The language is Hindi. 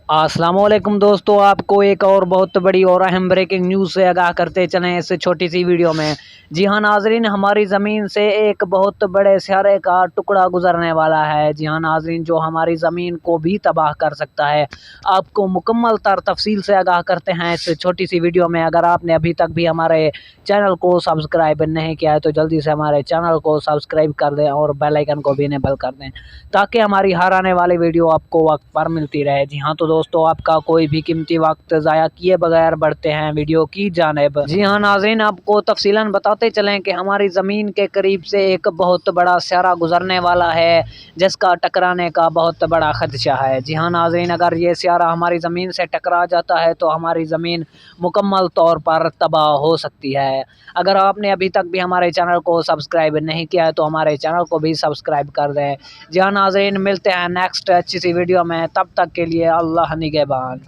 अस्सलामुअलैकुम दोस्तों, आपको एक और बहुत बड़ी और अहम ब्रेकिंग न्यूज़ से आगाह करते चलें इस छोटी सी वीडियो में। जी हाँ नाजरीन, हमारी ज़मीन से एक बहुत बड़े सियारे का टुकड़ा गुजरने वाला है। जी हाँ नाजरीन, जो हमारी ज़मीन को भी तबाह कर सकता है। आपको मुकम्मल तफसील से आगाह करते हैं इस छोटी सी वीडियो में। अगर आपने अभी तक भी हमारे चैनल को सब्सक्राइब नहीं किया है तो जल्दी से हमारे चैनल को सब्सक्राइब कर दें और बेल आइकन को भी इनेबल कर दें, ताकि हमारी हर आने वाली वीडियो आपको वक्त पर मिलती रहे। जी हाँ तो दोस्तों, आपका कोई भी कीमती वक्त ज़ाया किए बगैर बढ़ते हैं वीडियो की जानिब। जी हाँ नाज़रीन, आपको तफसीलन बताते चलें कि हमारी ज़मीन के करीब से एक बहुत बड़ा सियारा गुजरने वाला है, जिसका टकराने का बहुत बड़ा खदशा है। जी हाँ नाज़रीन, अगर ये सियारा हमारी ज़मीन से टकरा जाता है तो हमारी ज़मीन मुकम्मल तौर पर तबाह हो सकती है। अगर आपने अभी तक भी हमारे चैनल को सब्सक्राइब नहीं किया है तो हमारे चैनल को भी सब्सक्राइब कर दें। जी हाँ नाज़रीन, मिलते हैं नेक्स्ट अच्छी सी वीडियो में। तब तक के लिए अल्लाह निगहबान।